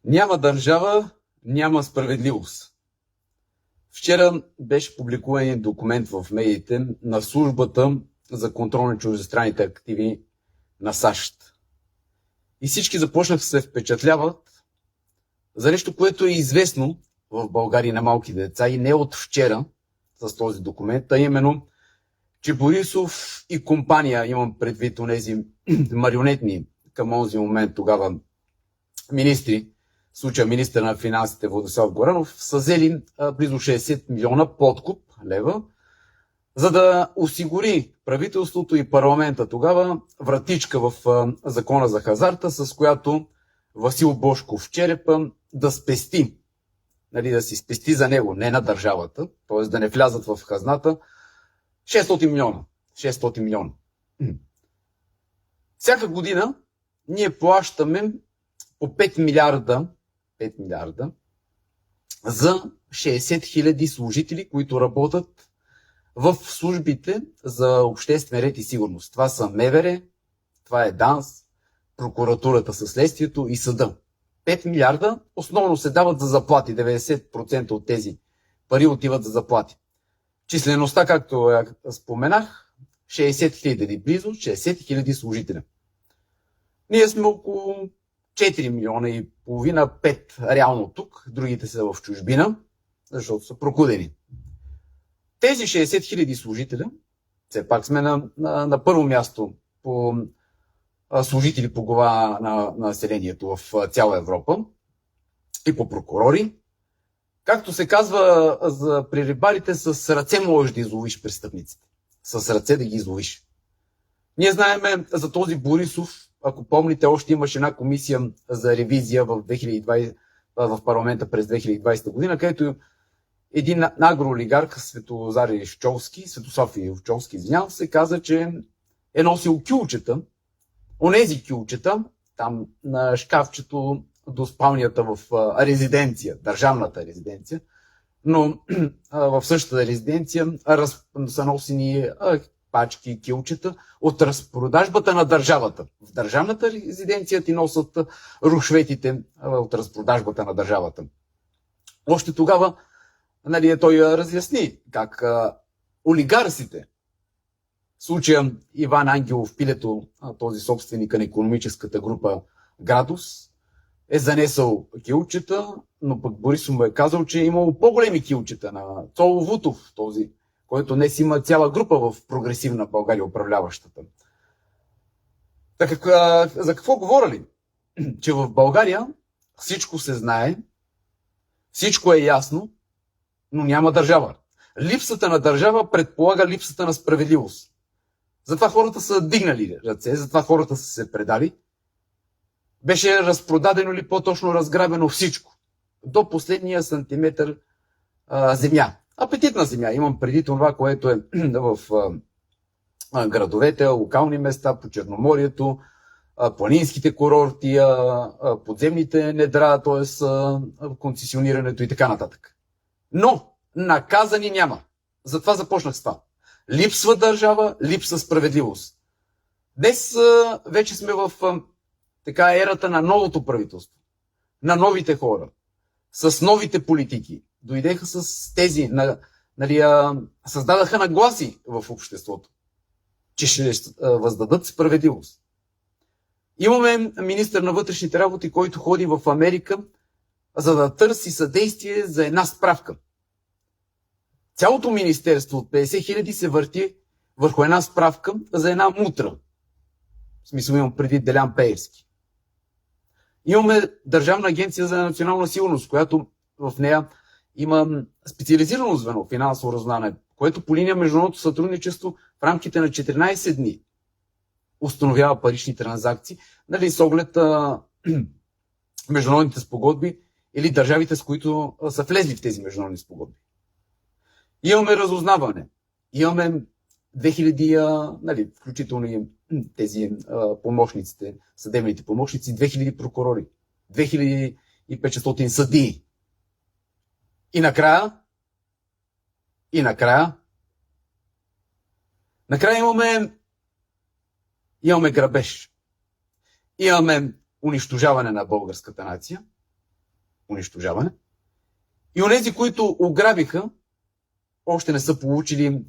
Няма държава, няма справедливост. Вчера беше публикуван един документ в медиите на службата за контрол на чуждестранните активи на САЩ. И всички започнаха да се впечатляват за нещо, което е известно в България на малки деца и не от вчера с този документ, а именно, че Борисов и компания, имам предвид онези марионетни към онзи момент тогава министри, в случая министър на финансите Владислав Горанов, са взели близо 60 милиона подкуп лева, за да осигури правителството и парламента тогава вратичка в закона за хазарта, с която Васил Божков Черепа да спести, да си спести за него, не на държавата, т.е. да не влязат в хазната, 600 милиона. 600 милиона. Всяка година ние плащаме по 5 милиарда за 60 хиляди служители, които работят в службите за обществен ред и сигурност. Това са МВР, това е ДАНС, прокуратурата със следствието и съда. 5 милиарда основно се дават за заплати. 90% от тези пари отиват за заплати. Числеността, както я споменах, 60 хиляди, близо 60 хиляди служители. Ние сме около 4 милиона и половина, 5 реално тук, другите са в чужбина, защото са прокудени. Тези 60 хиляди служители, все пак сме на първо място по служители по глава на населението в цяла Европа и по прокурори. Както се казва при рибарите, с ръце можеш да изловиш престъпниците. С ръце да ги изловиш. Ние знаем за този Борисов, ако помните, още имаше една комисия за ревизия в парламента през 2020 година, където един агроолигарх, Светослав Ивчовски, се каза, че е носил кюлчета, онези кюлчета, там на шкафчето до спалнята в резиденция, държавната резиденция, но в същата резиденция са носени пачки, килчета от разпродажбата на държавата. В държавната резиденция ти носят рушветите от разпродажбата на държавата. Още тогава той разясни как олигарсите, в случая Иван Ангелов Пилето, този собственика на икономическата група Градус, е занесъл килчета, но пък Борисов му е казал, че е имало по-големи килчета на Цоло Вутов, този, който днес има цяла група в прогресивна България управляващата. Така, за какво говорили? Че в България всичко се знае, всичко е ясно, но няма държава. Липсата на държава предполага липсата на справедливост. Затова хората са дигнали ръце, затова хората са се предали. Беше разпродадено или по-точно разграбено всичко. До последния сантиметър земя. Апетитна земя. Имам преди това, което е в градовете, локални места, по Черноморието, планинските курорти, подземните недра, т.е. концесионирането и така нататък. Но наказани няма. Затова започнах с това. Липсва държава, липсва справедливост. Днес вече сме в ерата на новото правителство, на новите хора, с новите политики. Дойдеха с тези, създадаха нагласи в обществото, че ще въздадат справедливост. Имаме министър на вътрешните работи, който ходи в Америка, за да търси съдействие за една справка. Цялото министерство от 50 хиляди се върти върху една справка за една мутра. В смисъл имам преди Делян Пеевски. Имаме Държавна агенция за национална сигурност, която в нея има специализирано звено финансово разузнаване, което по линия международното сътрудничество в рамките на 14 дни установява парични транзакции, с оглед международните спогодби или държавите, с които са влезли в тези международни спогодби. Имаме разузнаване, имаме 2000, включително и тези помощниците, съдебните помощници, 2000 прокурори, 2500 съдии. И накрая имаме грабеж. Имаме унищожаване на българската нация. унищожаване. И онези, които ограбиха, още не са получили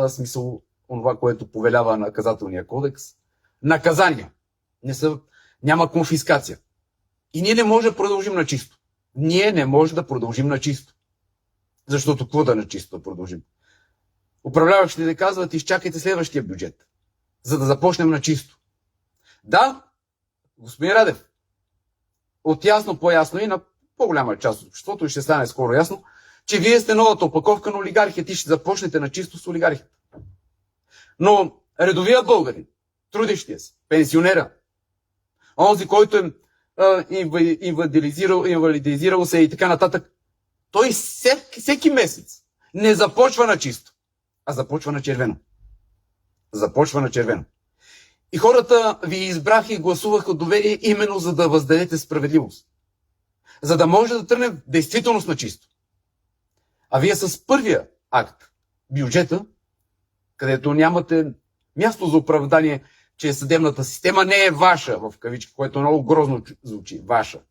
смисъл онова, което повелява наказателния кодекс. Наказания. Няма конфискация. И ние не можем да продължим на чисто. Ние не можем да продължим на чисто. Защото какво да на чисто да продължим? Управляващите казват, изчакайте следващия бюджет, за да започнем на чисто. Да, господин Радев, от ясно по-ясно и на по-голяма част от обществото, и ще стане скоро ясно, че вие сте новата опаковка на олигархията и ще започнете на чисто с олигархията. Но редовия българин, трудещия се, пенсионера, онзи, който е инвалидизирал се и така нататък, той всеки месец не започва на чисто, а започва на червено. Започва на червено. И хората ви избраха и гласуваха доверие именно за да въздадете справедливост. За да може да тръгне действителност на чисто. А вие с първия акт, бюджета, където нямате място за оправдание, че съдебната система не е ваша, в кавички, което много грозно звучи. Ваша.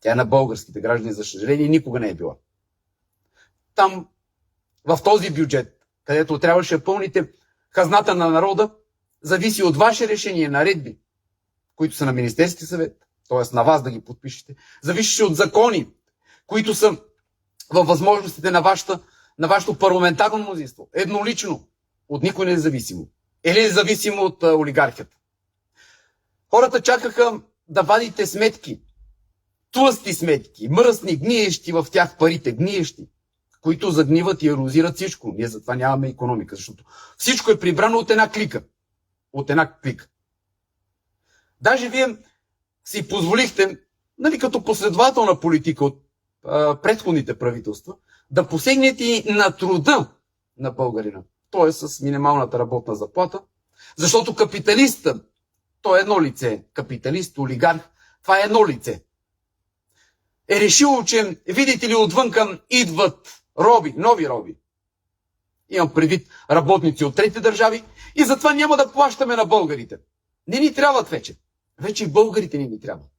Тя е на българските граждани, за съжаление, никога не е била. Там, в този бюджет, където трябваше да пълните хазната на народа, зависи от ваше решение, наредби, които са на Министерски съвет, т.е. на вас да ги подпишете, зависеше от закони, които са във възможностите на вашето парламентарно мнозинство. Еднолично, от никой независимо. Или независимо от олигархията. Хората чакаха да вадите сметки, тлъсти сметки, мръсни, гниещи в тях парите, гниещи, които загниват и ерозират всичко. Ние затова нямаме икономика, защото всичко е прибрано от една клика. От една клика. Даже вие си позволихте, нали, като последователна политика от предходните правителства, да посегнете и на труда на българина. Т.е. с минималната работна заплата. Защото капиталиста, то е едно лице. Капиталист, олигарх, това е едно лице. Е решило, че видите ли отвънка идват роби, нови роби. Имам предвид работници от трети държави и затова няма да плащаме на българите. Не ни трябват вече. Вече и българите ни трябват.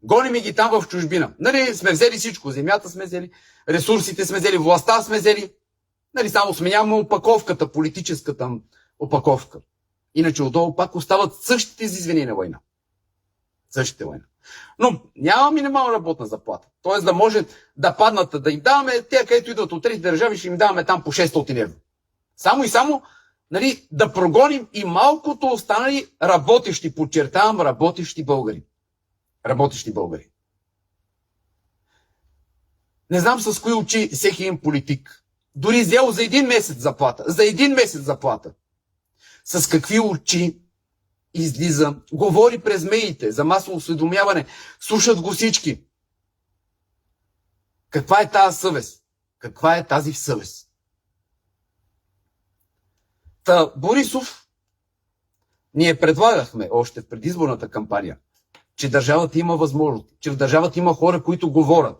Гоним ги там в чужбина. Нали, сме взели всичко. Земята сме взели, ресурсите сме взели, властта сме взели. Нали, само сменяваме опаковката, политическата опаковка. Иначе отдолу пак остават същите извинения на война. Същите война. Но няма минимална работна заплата. Тоест да може да паднат, да им даваме, те, където идват от трети държави, ще им даваме там по 600 евро. Само и само, нали, да прогоним и малкото останали работещи, подчертавам, работещи българи. Работещи българи. Не знам с кои очи всеки един политик. Дори взел за един месец заплата. За един месец заплата. С какви очи излиза, говори през медиите за масово осведомяване, слушат го всички. Каква е тази съвест? Каква е тази съвест? Та Борисов, ние предлагахме още в предизборната кампания, че държавата има възможност, че в държавата има хора, които говорят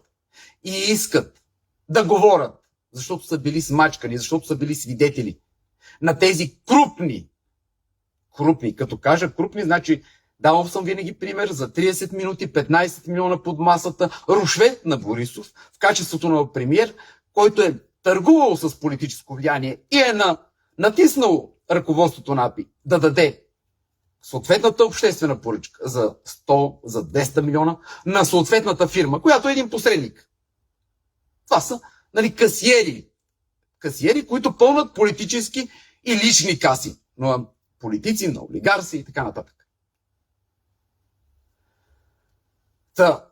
и искат да говорят, защото са били смачкани, защото са били свидетели на тези крупни, като кажа крупни, значи давам съм винаги пример за 30 минути, 15 милиона под масата, рушвет на Борисов в качеството на премиер, който е търгувал с политическо влияние и е натиснал ръководството на АПИ да даде съответната обществена поръчка за 100, за 200 милиона на съответната фирма, която е един посредник. Това са, нали, касиери. Касиери, които пълнат политически и лични каси. Но политици, на олигарси и така нататък. Та,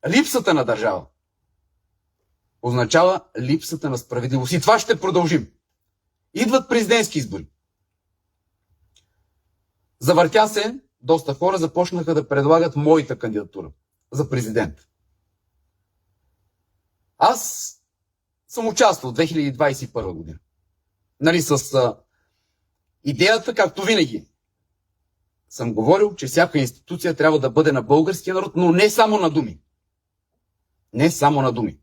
липсата на държава означава липсата на справедливост. И това ще продължим. Идват президентски избори. Завъртя се, доста хора започнаха да предлагат моята кандидатура за президент. Аз съм участвал в 2021 година. Нали, с идеята, както винаги, съм говорил, че всяка институция трябва да бъде на българския народ, но не само на думи. Не само на думи.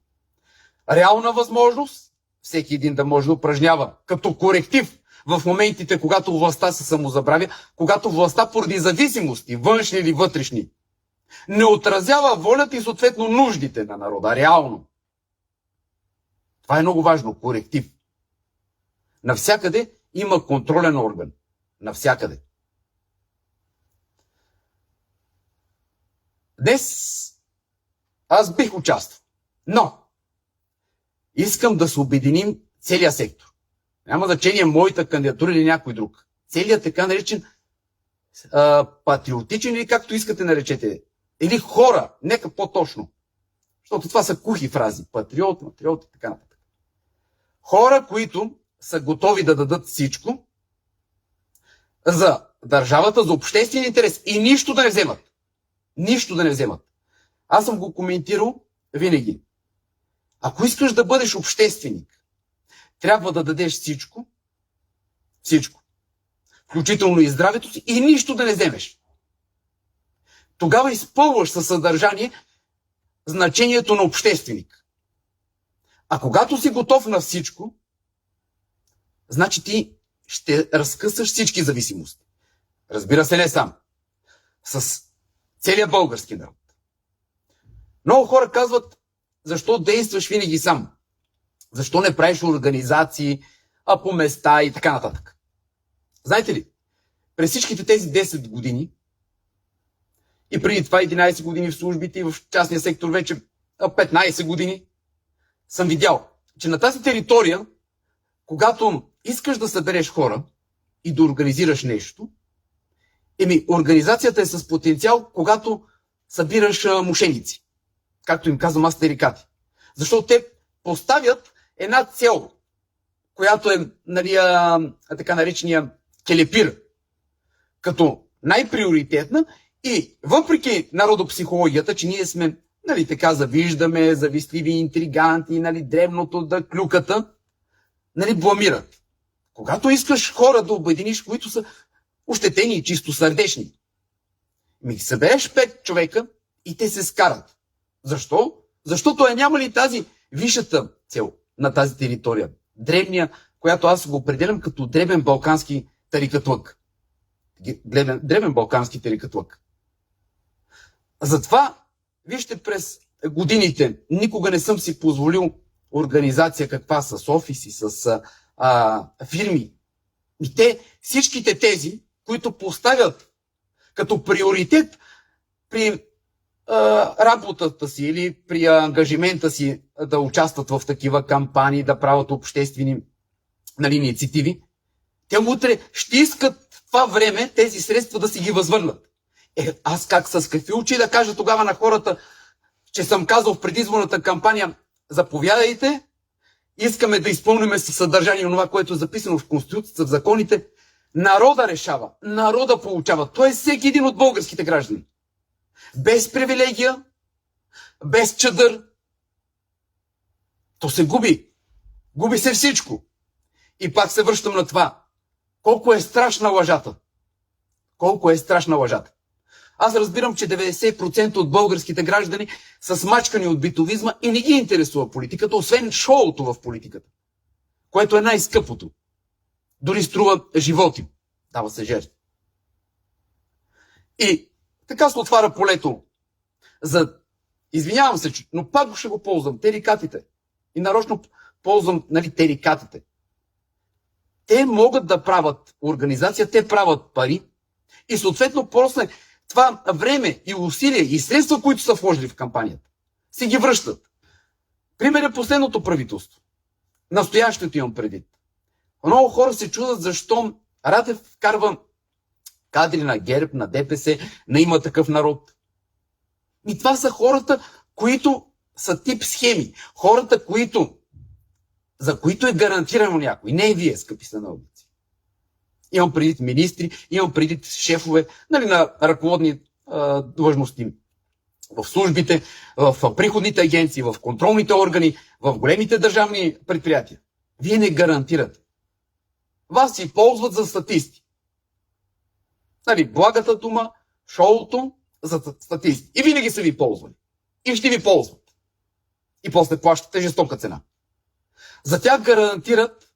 Реална възможност всеки един да може да упражнява като коректив в моментите, когато властта се самозабравя, когато властта поради зависимости, външни или вътрешни, Не отразява волята и съответно нуждите на народа. Реално. Това е много важно. Коректив. Навсякъде има контролен орган. Навсякъде. Днес аз бих участвал. Но искам да се обединим целият сектор. Няма значение моята кандидатура или някой друг. Целият така наречен патриотичен или както искате наречете. Или хора, нека по-точно. Защото това са кухи фрази. Патриот и така нататък. Хора, които са готови да дадат всичко за държавата, за обществен интерес и нищо да не вземат. Нищо да не вземат. Аз съм го коментирал винаги. Ако искаш да бъдеш общественик, трябва да дадеш всичко. Всичко. Включително и здравето си и нищо да не вземеш. Тогава изпълваш със съдържание значението на общественик. А когато си готов на всичко, значи ти ще разкъсаш всички зависимости. Разбира се, не сам. С целият български народ. Много хора казват, защо действаш винаги сам? Защо не правиш организации, а по места и така нататък? Знаете ли, през всичките тези 10 години и преди това 11 години в службите и в частния сектор вече 15 години съм видял, че на тази територия, когато искаш да събереш хора и да организираш нещо, организацията е с потенциал, когато събираш мошеници. Както им казвам аз, тарикати. Защото те поставят една цел, която е така наречения келепир, като най-приоритетна и въпреки народопсихологията, че ние сме така завиждаме, завистливи интриганти, древното да клюката, бламират. Когато искаш хора да обединиш, които са ощетени и чисто сърдечни, събереш 5 човека и те се скарат. Защо? Защото няма ли тази висшата цел на тази територия? Древния, която аз го определям като древен балкански тарикатлък. Древен балкански тарикатлък. Затова, вижте, през годините никога не съм си позволил организация каква с офиси, с фирми. И всичките тези, които поставят като приоритет при работата си или при ангажимента си да участват в такива кампании, да правят обществени инициативи, те утре ще искат в това време тези средства да си ги възвърнат. Аз с какви очи да кажа тогава на хората, че съм казал в предизборната кампания, заповядайте, искаме да изпълним със съдържание това, което е записано в Конституцията, в законите. Народа решава, народа получава. Той е всеки един от българските граждани. Без привилегия, без чадър. То се губи. Губи се всичко. И пак се връщам на това. Колко е страшна лъжата. Колко е страшна лъжата. Аз разбирам, че 90% от българските граждани са смачкани от битовизма и не ги интересува политиката, освен шоуто в политиката, което е най-скъпото. Дори струва животи. Дава се жертва. И така се отваря полето. Извинявам се, но пак ще го ползвам. Терикатите. И нарочно ползвам терикатите. Те могат да правят организация, те правят пари и съответно после това време и усилия и средства, които са вложили в кампанията, си ги връщат. Пример е последното правителство. Настоящето имам предвид. Много хора се чудят защо Радев вкарва кадри на ГЕРБ, на ДПС, на Има такъв народ. И това са хората, които са тип схеми. Хората, за които е гарантирано някой. Не и вие, скъпи сънародници. Имам предвид министри, имам предвид шефове на ръководни длъжности в службите, в приходните агенции, в контролните органи, в големите държавни предприятия. Вие не гарантирате. Вас си ползват за статисти. Благата дума, шоуто за статисти. И винаги са ви ползвали. И ще ви ползват. И после плащате жестока цена. За тях гарантират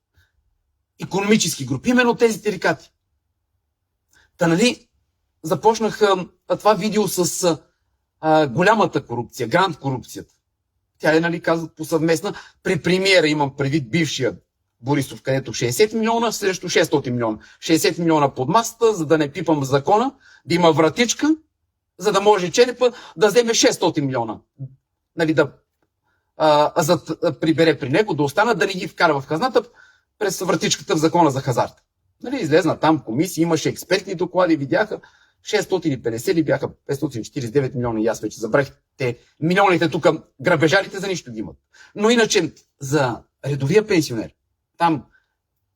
икономически групи, именно тези терикати. Започнах това видео с голямата корупция, гранд корупцията. Тя е, нали, казват, посъвместна. При премиера имам предвид бившия Борисов, където 60 милиона срещу 600 милиона. 60 милиона под масата, за да не пипам закона, да има вратичка, за да може черепа да вземе 600 милиона. Нали, да прибере при него, да остана, да не ги вкара в хазната през вратичката в закона за хазарт. Нали, излезна там комисия, имаше експертни доклади, видяха 650 ли бяха, 549 милиона, и аз вече забрах те милионите тук, грабежарите за нищо ги имат. Но иначе за редовия пенсионер, там,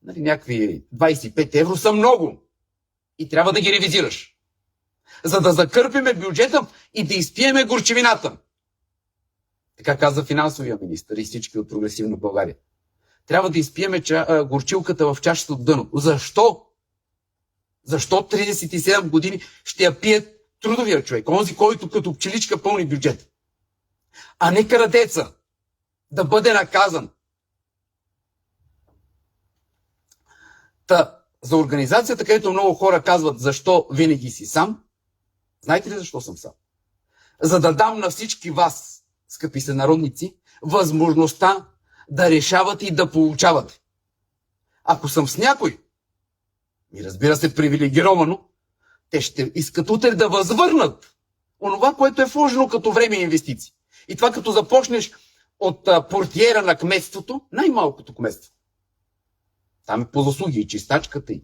нали, някакви 25 евро са много и трябва да ги ревизираш. За да закърпиме бюджета и да изпиеме горчевината. Така каза финансовия министър и всички от Прогресивна България. Трябва да изпиеме горчилката в чашата от дъно. Защо? Защо 37 години ще я пие трудовия човек? Онзи, който като пчеличка пълни бюджет. А не крадеца. Да бъде наказан. За организацията, където много хора казват защо винаги си сам, знаете ли защо съм сам? За да дам на всички вас, скъпи сънародници, възможността да решавате и да получавате. Ако съм с някой, и разбира се привилегировано, те ще искат утре да възвърнат онова, което е вложено като време и инвестиции. И това като започнеш от портиера на кметството, най-малкото кметство. Там е по заслуги и чистачката и.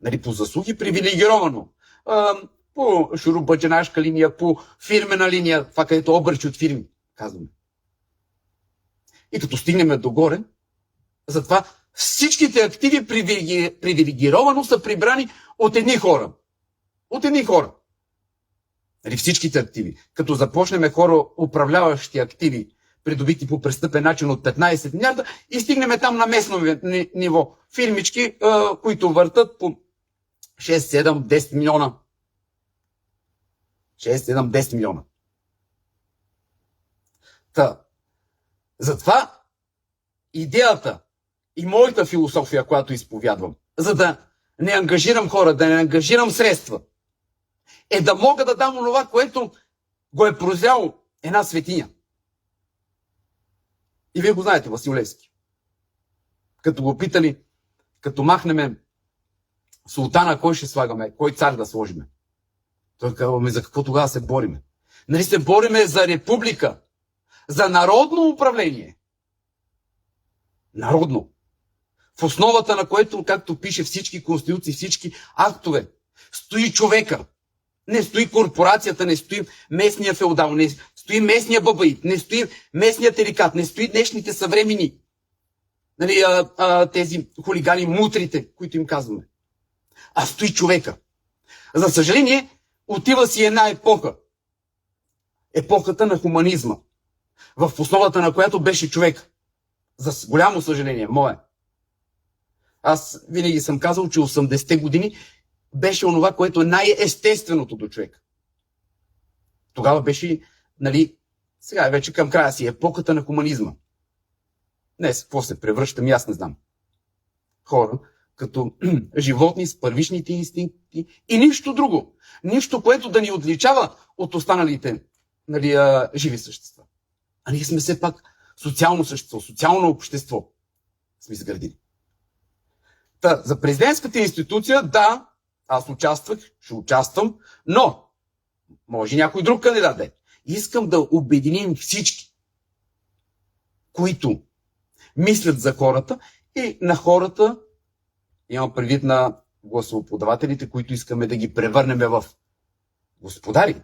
Нали, по заслуги привилегировано. По шурубаджанашка линия, по фирмена линия, това където обръчи от фирми, казваме. И като стигнем догоре, затова всичките активи привилегировано са прибрани от едни хора. От едни хора. Нали, всичките активи. Като започнем хора, управляващи активи, придобити по престъпен начин от 15 милиарда и стигнем там на местно ниво. Фирмички, които въртат по 6, 7, 10 милиона. 6, 7, 10 милиона. Затова идеята и моята философия, която изповядвам, за да не ангажирам хора, да не ангажирам средства, е да мога да дам онова, което го е прозряло една светиня. И вие го знаете, Васил Левски. Като го питали, като махнеме султана, кой ще слагаме, кой цар да сложиме? Той казва, за какво тогава се бориме? Нали се бориме за република, за народно управление. Народно. В основата на което, както пише всички конституции, всички актове, стои човека. Не стои корпорацията, не стои местния феодал, не стои местния бабаит, не стои местния терикат, не стои днешните съвремени, нали, тези хулигани, мутрите, които им казваме. А стои човека. За съжаление, отива си една епоха. Епохата на хуманизма. В основата на която беше човек. За голямо съжаление, мое. Аз винаги съм казал, че 80-те години беше онова, което е най-естественото до човек. Тогава беше, нали, сега е вече към края си, епохата на хуманизма. Днес, какво се превръщам, аз не знам. Хора, като животни с първичните инстинкти и нищо друго. Нищо, което да ни отличава от останалите, нали, живи същества. А ние сме все пак социално същество, социално общество сме изградили. За президентската институция, да, аз участвах, ще участвам, но може някой друг кандидат да е. Искам да обединим всички, които мислят за хората и на хората, имам предвид на гласоподавателите, които искаме да ги превърнем в господари.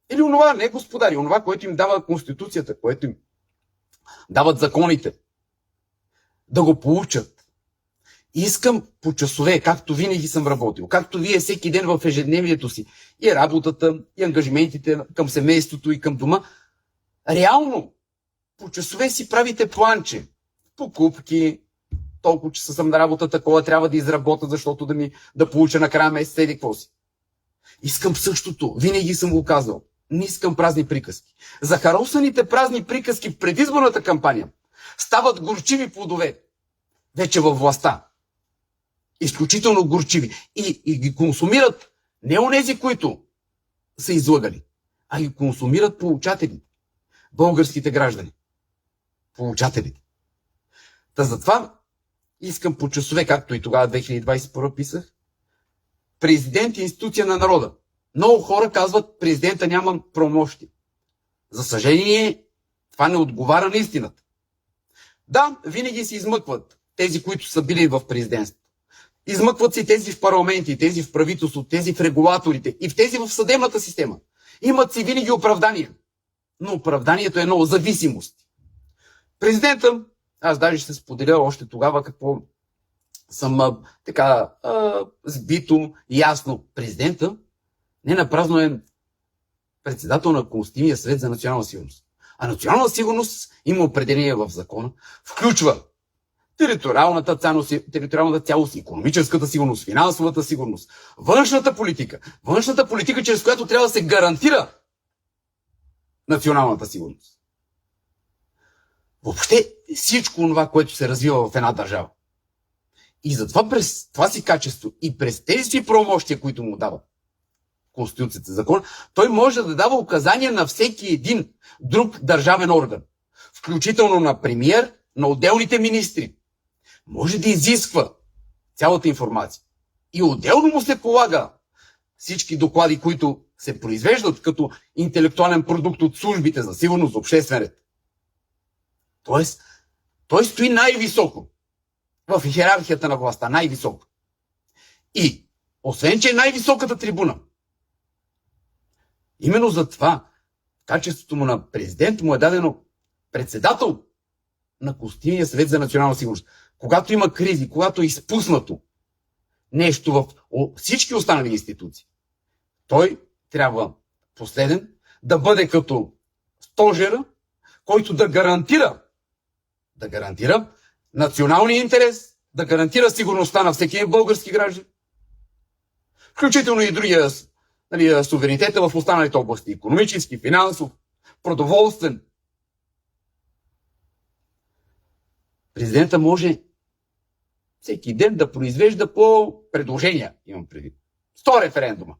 Или онова, не господари, онова, което им дава Конституцията, което им дават законите. Да го получат. Искам по часове, както винаги съм работил, както вие всеки ден в ежедневието си, и работата, и ангажиментите към семейството и към дома, реално по часове си правите планче, покупки, толкова часа съм на работа, такова трябва да изработя, защото да получа накрая месеца или какво си. Искам същото, винаги съм го казал. Не искам празни приказки. Захаросаните празни приказки в предизборната кампания стават горчиви плодове. Вече във властта. Изключително горчиви. И ги консумират не онези, които са излъгали, а ги консумират получателите. Българските граждани. Получателите. Та затова искам по часове, както и тогава 2021 писах, президент е институция на народа. Много хора казват, президента няма правомощи. За съжаление, това не отговаря на истината. Да, винаги се измъкват тези, които са били в президентството. Измъкват се тези в парламенти, тези в правителството, тези в регулаторите и в тези в съдебната система. Имат си винаги оправдания. Но оправданието е едно зависимост. Президента, аз даже ще споделя още тогава какво съм сбито, ясно. Президента не напразно е председател на Консултативния съвет за национална сигурност. А национална сигурност има определение в закона. Включва териториалната цялост, икономическата сигурност, финансовата сигурност, външната политика. Външната политика, чрез която трябва да се гарантира националната сигурност. Въобще всичко това, което се развива в една държава. И затова през това си качество и през тези си правомощия, които му дава Конституцията, закон, той може да дава указания на всеки един друг държавен орган, включително на премиер, на отделните министри. Може да изисква цялата информация. И отделно му се полага всички доклади, които се произвеждат като интелектуален продукт от службите за сигурност, за обществен ред. Тоест, той стои най-високо в иерархията на властта, най-високо. И, освен че е най-високата трибуна, именно за това, качеството му на президент му е дадено председател на Консултативния съвет за национална сигурност. Когато има кризи, когато е изпуснато нещо в всички останали институции, той трябва последен да бъде като стожера, който да гарантира националния интерес, да гарантира сигурността на всеки български граждан, включително и другия суверенитета в останалите области, икономически, финансов, продоволствен. Президента може всеки ден да произвежда по предложения, имам предвид. 100 референдума.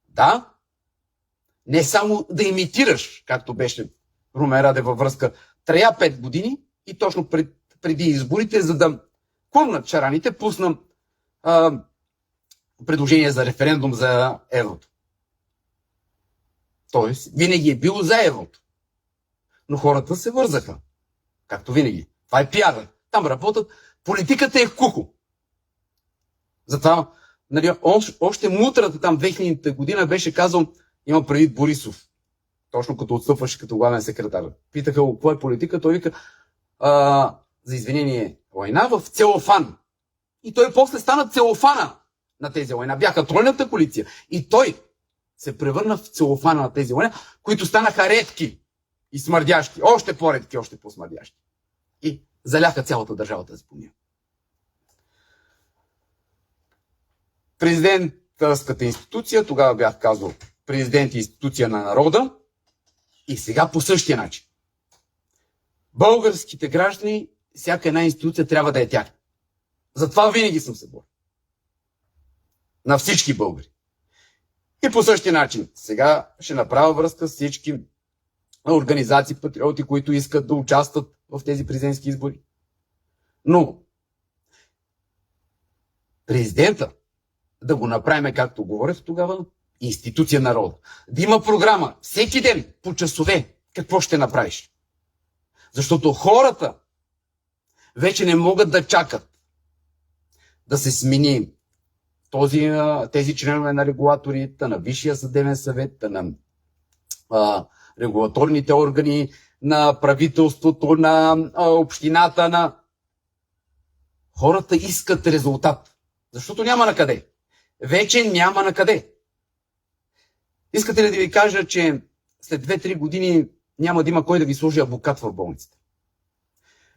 Да, не само да имитираш, както беше Румен Радев във връзка, трая 5 години и точно преди изборите, за да клоннат чараните, пусна предложение за референдум за еврото. Тоест, винаги е било за еврото. Но хората се вързаха. Както винаги. Това е пиара. Там работят. Политиката е кухо. Затова, още мутрата там 2000-та година беше казал, има предвид Борисов. Точно като отстъпваше като главен секретар. Питаха го, какво е политика? Той вика, за извинение, война в целофан. И той после стана целофана на тези война. Бяха тройната коалиция. И той се превърна в целофана на тези война, които станаха редки и смърдящи. Още по-редки, още по-смърдящи. И заляха цялата държава тази помия. Президентската институция, тогава бях казал, президент е институция на народа, и сега по същия начин. Българските граждани, всяка една институция трябва да е тях. Затова винаги съм се борил. На всички българи. И по същия начин. Сега ще направя връзка с всички организации, патриоти, които искат да участват в тези президентски избори. Но президента да го направим, както говорех тогава, институция народа. Да има програма всеки ден по часове какво ще направиш. Защото хората вече не могат да чакат да се смени тези членове на регулаторите, на Висшия съдебен съвет, на регулаторните органи, на правителството, на общината. Хората искат резултат. Защото няма на къде. Вече няма на къде. Искате ли да ви кажа, че след 2-3 години няма да има кой да ви сложи адвокат в болницата?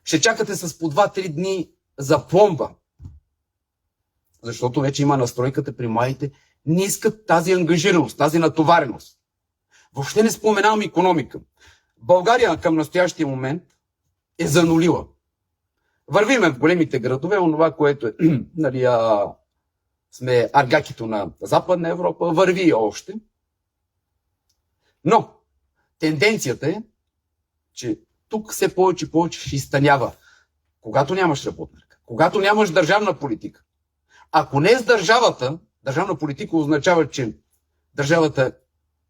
Ще чакате с по 2-3 дни за пломба. Защото вече има настройката при младите. Не искат тази ангажираност, тази натовареност. Въобще не споменавам икономика. България към настоящия момент е занулила. Вървиме в големите градове, онова, което е, сме аргакито на Западна Европа, върви още. Но тенденцията е, че тук все повече и повече ще изтънява. Когато нямаш работна ръка, когато нямаш държавна политика. Ако не е с държавата, държавна политика означава, че държавата,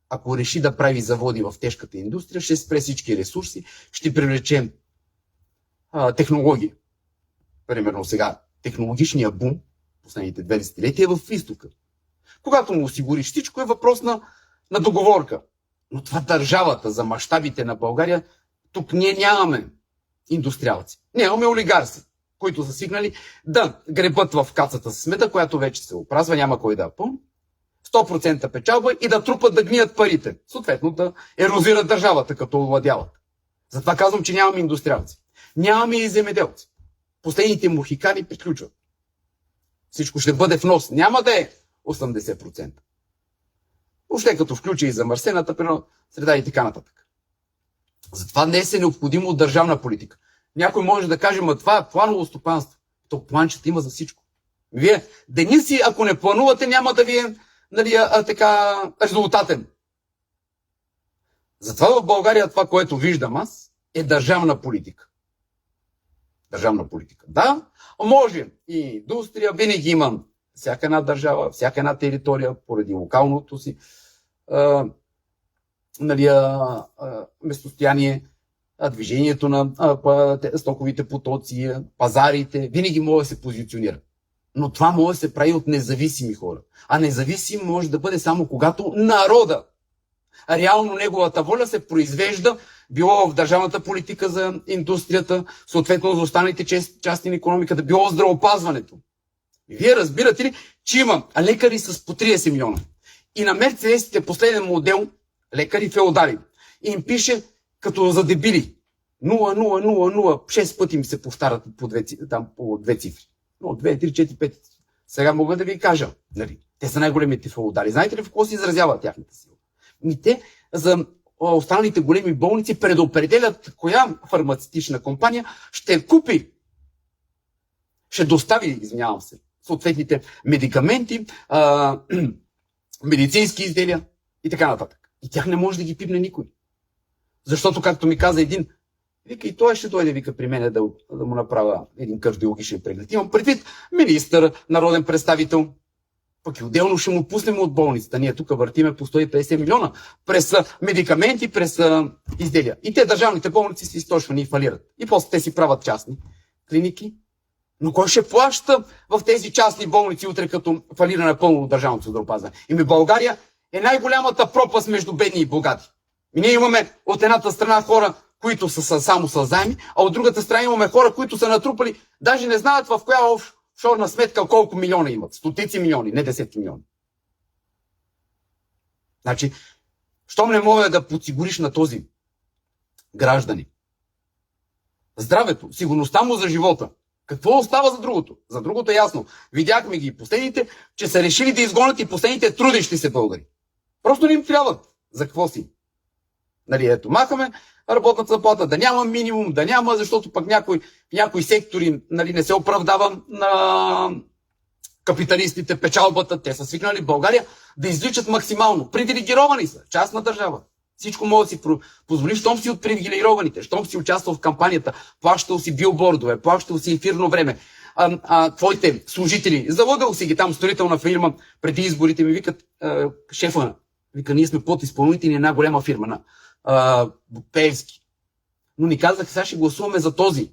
ако реши да прави заводи в тежката индустрия, ще спре всички ресурси, ще привлече технологии. Примерно сега технологичният бум, последните 2 десетилетия, е в изтока. Когато му осигуриш всичко, е въпрос на договорка. Но това държавата за мащабите на България, тук ние нямаме индустриалци. Нямаме олигарси, които са свикнали да гребат в кацата с меда, която вече се опразва, няма кой да пълни. 100% печалба и да трупат да гният парите. Съответно да ерозират държавата, като овладяват. Затова казвам, че нямаме индустриалци. Нямаме и земеделци. Последните мухикани приключват. Всичко ще бъде в нос. Няма да е 80%. Въобще като включи и замърсената среда и така нататък. Затова днес е необходимо държавна политика. Някой може да каже, това е планово стопанство. То планчета има за всичко. Вие деня си, ако не планувате, няма да ви е така резултатен. Затова в България това, което виждам аз, е държавна политика. Държавна политика. Да, може и индустрия, винаги има всяка една държава, всяка една територия, поради локалното си местостояние, движението на стоковите потоци, пазарите, винаги може да се позиционира. Но това може да се прави от независими хора. А независим може да бъде само когато народа, реално неговата воля се произвежда, било в държавната политика за индустрията, съответно за останалите части на икономиката, било в здравеопазването. И вие разбирате ли, че има лекари с по 30 милиона. И на Мерцедесите последен модел, лекари феодали. И им пише като за дебили. 0,0,0,0, 6 пъти им се повтарят по две цифри. 2, 3, 4, 5. Сега мога да ви кажа. Те са най-големите феодали. Знаете ли в какво се изразява тяхната сила? И те за останалите големи болници предопределят коя фармацевтична компания ще купи, ще достави, съответните медикаменти, медицински изделия и така нататък. И тях не може да ги пипне никой. Защото, както ми каза един, вика, и той ще дойде, вика, при мен да му направя един кардиологичен преглед. Имам предвид министър, народен представител, пък и отделно ще му пуснем от болницата. Ние тук въртиме по 150 милиона през медикаменти, през изделия. И те държавните болници са източвани и фалират. И после те си правят частни клиники. Но кой ще плаща в тези частни болници утре, като фалира напълно държавното здравеопазване? България е най-голямата пропаст между бедни и богати. И ние имаме от едната страна хора, които са само с заеми, а от другата страна имаме хора, които са натрупали, даже не знаят в коя офшорна сметка колко милиона имат. Стотици милиони, не десетки милиони. Значи, щом не може да подсигуриш на този граждани здравето, сигурността му за живота, какво остава за другото? За другото е ясно. Видяхме ги последните, че са решили да изгонят и последните трудещи се българи. Просто не им трябват. За какво си? Ето, махаме работната заплата, да няма минимум, да няма, защото пък някои сектори не се оправдава на капиталистите, печалбата. Те са свикнали в България да извличат максимално. Привилегировани са, частна държава. Всичко може да си позволиш, щом си от привилегированите, щом си участвал в кампанията, плащал си билбордове, плащал си ефирно време. Твоите служители, залъгал си ги там, строителна фирма, преди изборите ми викат шефа, вика, ние сме подизпълнители на една голяма фирма на Пеевски. Но ни казах, сега ще гласуваме за този.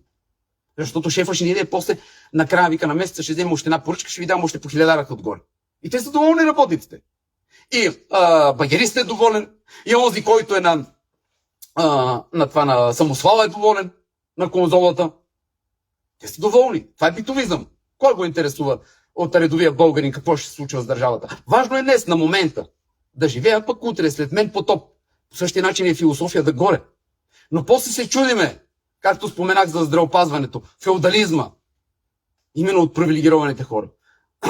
Защото шефа ще ни иде после, накрая вика на месеца, ще вземе още една поръчка, ще ви дам още по 1000 отгоре. И те са доволни работниците. И багерист е доволен, и онзи, който е на самосвала е доволен, на конзолата. Те са доволни. Това е битовизъм. Кой го интересува от редовия българин какво ще се случва с държавата? Важно е днес, на момента, да живея, пък утре след мен потоп. По същия начин е философията горе. Но после се чудиме, както споменах за здравеопазването, феодализма, именно от привилегированите хора.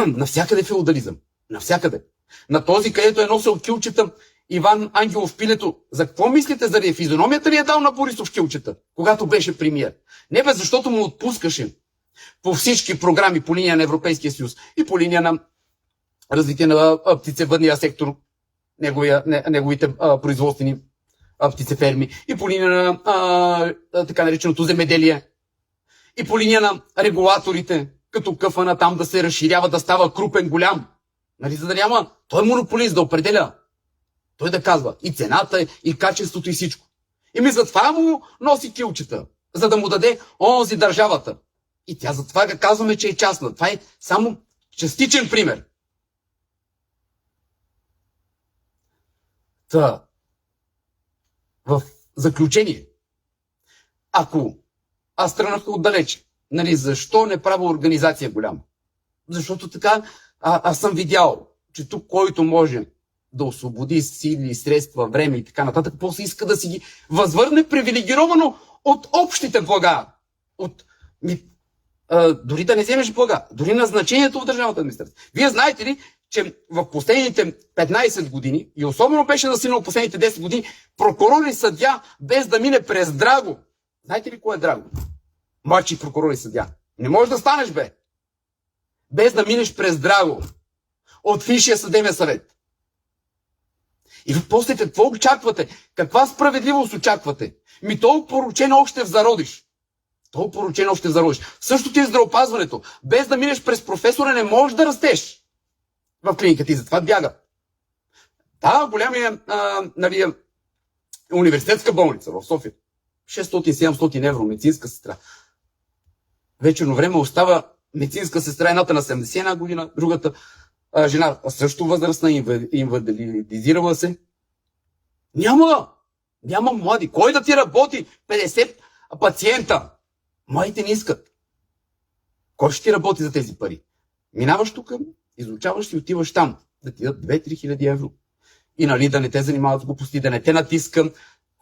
Навсякъде феодализъм. Навсякъде. На този, където е носил килчета Иван Ангелов пилето. За какво мислите? Заради физиономията ли е дал на Борисов килчета, когато беше премиер? Не бе, защото му отпускаше по всички програми по линия на Европейския съюз и по линия на развитие на птицевъдния сектор. неговите производствени птицеферми, и по линия на така нареченото земеделие, и по линия на регулаторите, като къфана там да се разширява, да става крупен, голям. Нали, за да няма той монополист да определя. Той да казва и цената, и качеството, и всичко. И ми затова му носи килчета, за да му даде онзи държавата. И тя затова ga казваме, че е частна. Това е само частичен пример. Та, в заключение, ако аз тръгнах отдалече, нали, защо не правя организация голяма? Защото така аз съм видял, че тук който може да освободи сили, средства, време и така нататък, после иска да си ги възвърне привилегировано от общите блага. Дори да не вземеш блага, дори назначението в държавната администрация. Вие знаете ли, че в последните 15 години, и особено беше засилено в последните 10 години, прокурор и съдия без да мине през Драго. Знаете ли кой е Драго? Младши прокурор и съдия. Не можеш да станеш, бе. Без да минеш през Драго. От Висшия съдебен съвет. И после какво очаквате? Каква справедливост очаквате? Толкова поручено още в зародиш. Същото ти е здравеопазването. Без да минеш през професора не можеш да растеш в клиниката и затова бяга. Да, голямия университетска болница в София. 600-700 евро медицинска сестра. Вечерно време остава медицинска сестра, едната на 71 година, другата жена също възрастна, инвалидизирала се. Няма млади. Кой да ти работи 50 пациента? Младите не искат. Кой ще ти работи за тези пари? Минаваш тук, изучаваш и отиваш там. Да ти дадат 2-3 хиляди евро. И нали да не те занимават с глупости, да не те натискам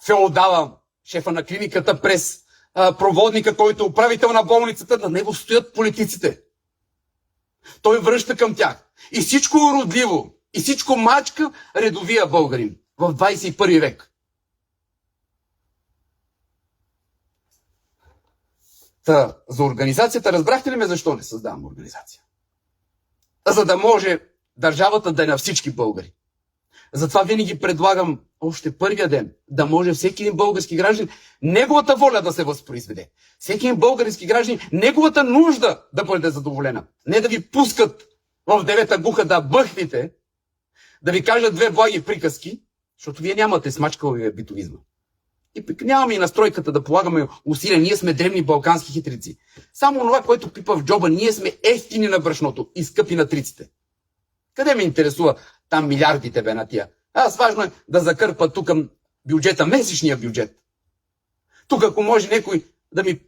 феодала, шефа на клиниката, през проводника, който е управител на болницата, на него стоят политиците. Той връща към тях. И всичко уродливо, и всичко мачка редовия българин в 21 век. Та, за организацията, разбрахте ли ме защо не създавам организация? За да може държавата да е на всички българи. Затова винаги предлагам още първия ден да може всеки един български гражданин неговата воля да се възпроизведе. Всеки един български гражданин неговата нужда да бъде задоволена. Не да ви пускат в девета гуха да бъхвите, да ви кажат две благи приказки, защото вие нямате смачкавия битовизма. И нямаме и настройката да полагаме усилия. Ние сме древни балкански хитрици. Само това, което пипа в джоба, ние сме ефтини на брашното и скъпи на триците. Къде ме интересува там милиардите, бе, на тия? Аз важно е да закърпа тук бюджета, месечния бюджет. Тук, ако може някой да ми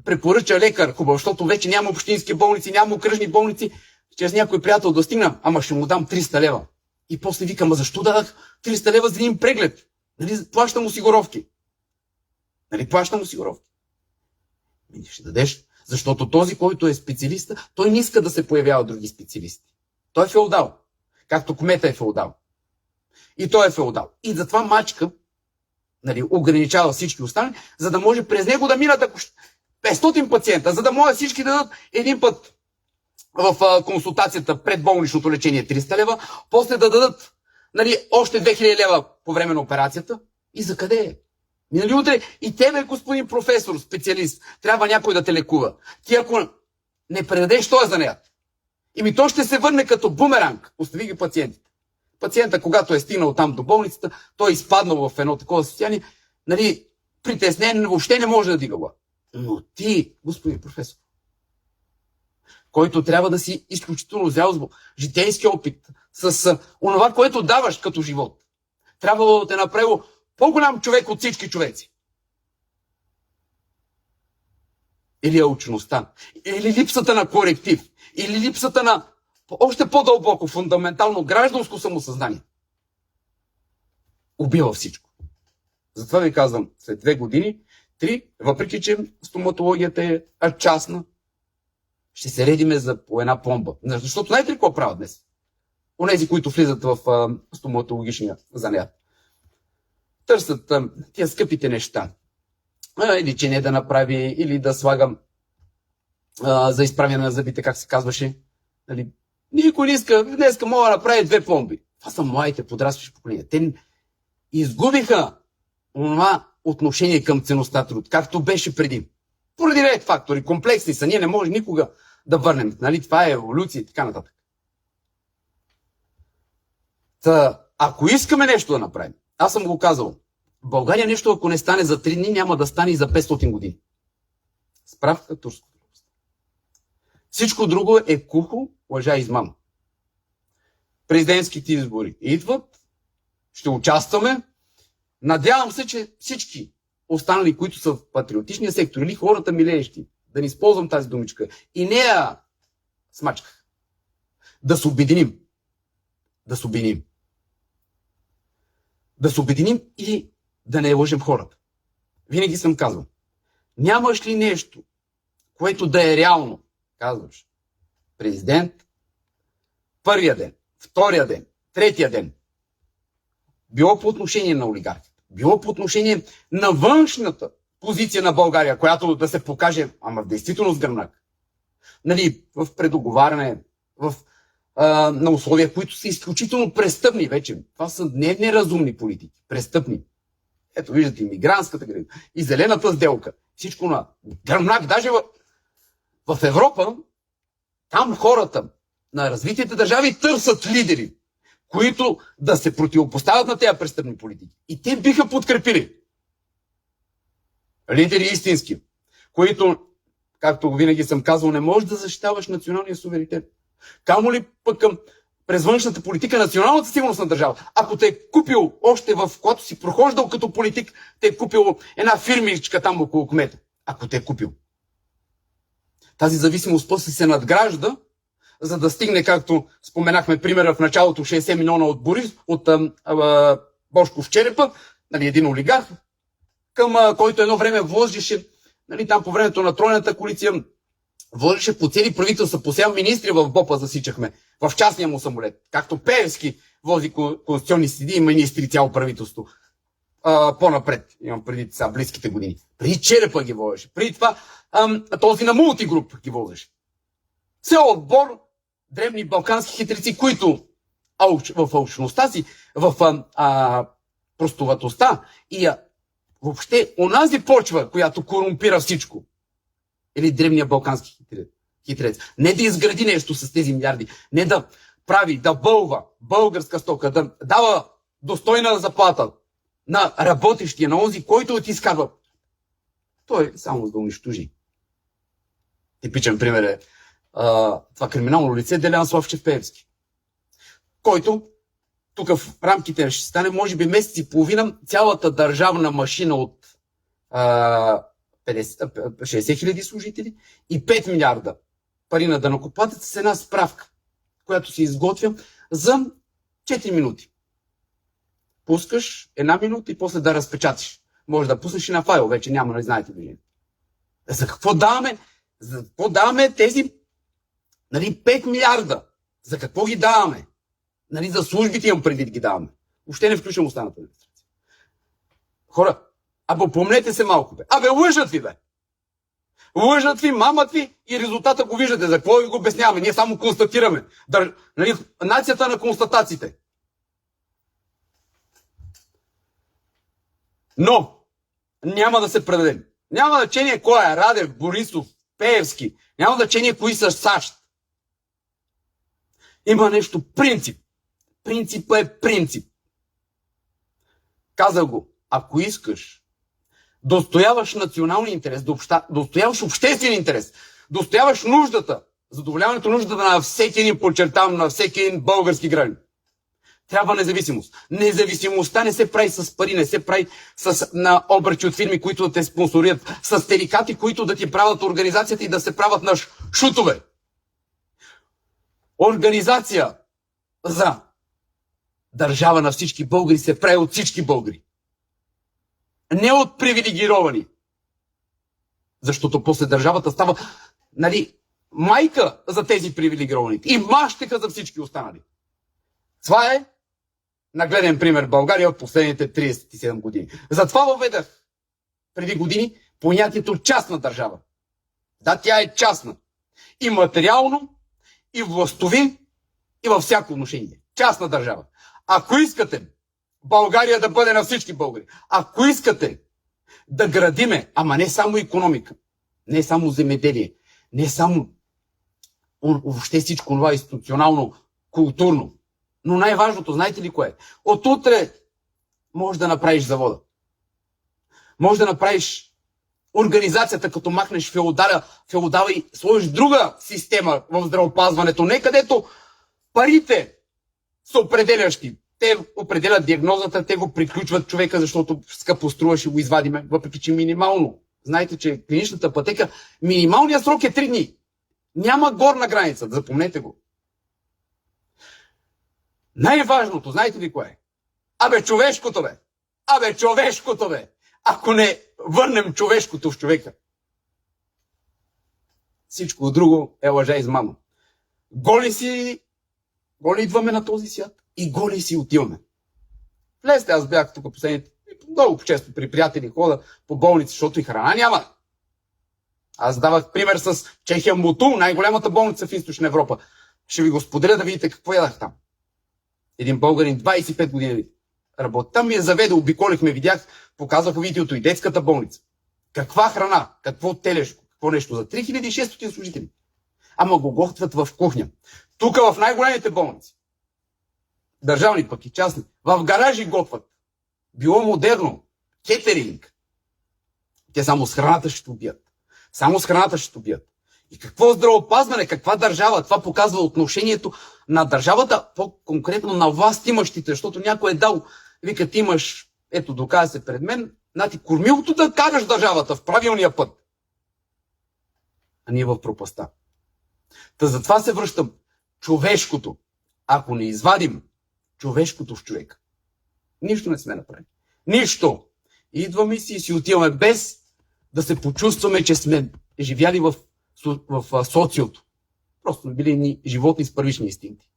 препоръча лекар, хубаво, защото вече няма общински болници, няма окръжни болници, чрез някой приятел да стигна, ама ще му дам 300 лева. И после викам, защо дадах 300 лева за един преглед? Нали, плащам осигуровки. Ще дадеш, защото този, който е специалиста, той не иска да се появяват други специалисти. Той е феодал. Както кмета е феодал. И той е феодал. И затова мачка, нали, ограничава всички останали, за да може през него да минат 500 пациента, за да може всички да дадат един път в консултацията пред болничното лечение 300 лева, после да дадат, нали, още 2000 лева по време на операцията. И за къде е? Минали утре и тебе, господин професор, специалист, трябва някой да те лекува. Ти ако не предадеш този занаят, то ще се върне като бумеранг. Остави ги пациентите. Пациента, когато е стигнал там до болницата, той е изпаднал в едно такова състояние, нали, притеснен, въобще не може да дига глава. Но ти, господин професор, който трябва да си изключително зрял с житейски опит, с онова, което даваш като живот, трябва да те направило по-голям човек от всички човеци. Или алчността, или липсата на коректив, или липсата на още по-дълбоко, фундаментално гражданско самосъзнание. Убива всичко. Затова ви казвам, след 2 години, 3, въпреки че стоматологията е частна, ще се редиме по една пломба. Защото знаете ли какво правят днес? Онези, които влизат в стоматологичния занаят. Търсят тия скъпите неща. Или че не да направи, или да слагам за изправяне на зъбите, как се казваше. Нали? Никой не иска, днеска мога да направи 2 пломби. Това са младите подрастващи поколения. Те изгубиха това отношение към ценността труд, както беше преди. Поради ред фактори, комплексни са. Ние не можем никога да върнем. Нали? Това е еволюция и така нататък. Ако искаме нещо да направим, аз съм го казал, в България нещо, ако не стане за 3 дни, няма да стане и за 500 години. Справка турско. Всичко друго е кухо, лъжа и измама. Президентските избори идват, ще участваме. Надявам се, че всички останали, които са в патриотичния сектор или хората милеещи, да не използвам тази думичка, и не я смачках, да се обединим. Да се обединим. Да се обединим и да не лъжем хората. Винаги съм казвал, нямаш ли нещо, което да е реално, казваш, президент, първия ден, втория ден, третия ден, било по отношение на олигархите, било по отношение на външната позиция на България, която да се покаже, ама в действителност гръбнак. Нали, в предоговаряне, на условия, които са изключително престъпни вече. Това са неразумни политики, престъпни. Ето виждате и мигрантската градина, и зелената сделка. Всичко на гръбнак. Даже в Европа, там хората на развитите държави търсят лидери, които да се противопоставят на тези престъпни политики. И те биха подкрепили. Лидери истински, които, както винаги съм казвал, не можеш да защитаваш националния суверенитет. Камо ли пък през външната политика националната сигурност на държавата? Ако те е купил още когато си прохождал като политик, те е купил една фирмичка там около кмета. Ако те е купил. Тази зависимост после се надгражда, за да стигне, както споменахме примера в началото, 60 милиона от Борис, от Божков черепа, нали, един олигарх, към който едно време возеше, нали, там по времето на тройната коалиция, возеше по цели правителства, по сега министри в БОПа засичахме, в частния му самолет. Както Пеевски вози конституционни съдии и министри цяло правителство. По-напред, имам преди сега близките години. Преди черепа ги возеше. Преди това този на мултигруп ги возеше. Цял отбор древни балкански хитрици, които в алчността си, в простоватостта и въобще онази почва, която корумпира всичко. Или древния балкански хитрец. Не да изгради нещо с тези милиарди, не да прави, да бълва българска стока, да дава достойна заплата на работещия, на онзи, който ти изкарва. Той е само за да унищожи. Типичен пример е това криминално лице Делян Славчев Пеевски, който тук в рамките ще стане, може би месец и половина, цялата държавна машина от 60 хиляди служители и 5 милиарда пари на данъкоплатец с една справка, която се изготвя за 4 минути. Пускаш една минута и после да разпечаташ. Може да пуснеш и на файл, вече няма, не знаете ли. За какво даваме? За какво даваме тези 5 милиарда? За какво ги даваме? За службите имам предвид ги даваме. Въобще не включвам останата администрация. Хора, помнете се малко, бе. Лъжат ви, бе. Лъжат ви, мамат ви и резултата го виждате. За какво ви го обясняваме? Ние само констатираме. Нацията на констатациите. Но няма да се предадем. Няма значение кой е Радев, Борисов, Пеевски. Няма значение кои са САЩ. Има нещо принцип. Принципът е принцип. Казах го. Ако искаш да отстояваш националния интерес, да отстояваш обществен интерес, да отстояваш нуждата, задоволяването нуждата на всеки един, подчертавам, на всеки един български гражданин, трябва независимост. Независимостта не се прави с пари, не се прави на обръчи от фирми, които да те спонсорират, с терикати, които да ти правят организацията и да се правят на шутове. Организация за държава на всички българи се прави от всички българи. Не от привилегировани. Защото после държавата става, майка за тези привилегированите и мащеха за всички останали. Това е нагледен пример в България от последните 37 години. Затова въведах преди години понятието частна държава. Да, тя е частна. И материално, и властови, и във всяко отношение. Частна държава. Ако искате България да бъде на всички българи, ако искате да градиме, ама не само икономика, не само земеделие, не само въобще всичко това институционално, културно, но най-важното, знаете ли кое е? От утре можеш да направиш завода. Може да направиш организацията, като махнеш феодала и сложиш друга система в здравеопазването, не където парите са определящи. Те определят диагнозата, те го приключват човека, защото скъпо струва, ще го извадиме, въпреки че минимално. Знаете, че клиничната пътека, минималният срок е 3 дни. Няма горна граница, запомнете го. Най-важното, знаете ли кое е? Човешкото бе! Ако не върнем човешкото в човека, всичко друго е лъжа и измама. Голи идваме на този свят и голи си отиваме. Влезте, аз бях тук последните, много често при приятели хода по болници, защото и храна няма. Аз давах пример с Чехия Мутул, най-голямата болница в Източна Европа. Ще ви го споделя да видите какво ядах там. Един българин, 25 години работи. Там ми заведе, обиколихме, видях, показаха видеото и детската болница. Каква храна, какво телешко, какво нещо за 3600 служители. Ама го готвят в кухня. Тук в най-големите болници, държавни пък и частни, в гаражи готвят. Било модерно, кетеринг. Те само с храната ще убият. И какво здравеопазване, каква държава? Това показва отношението на държавата, по-конкретно на власт имащите, защото някой е дал, вика, ти имаш, ето, доказа се пред мен, ти кормилото да караш държавата в правилния път. А ние в пропаста. Та затова се връщам. Човешкото. Ако не извадим човешкото в човека, нищо не сме направили. Нищо. Идваме си и си отиваме без да се почувстваме, че сме живяли в социото. Просто сме били животни с първични инстинкти.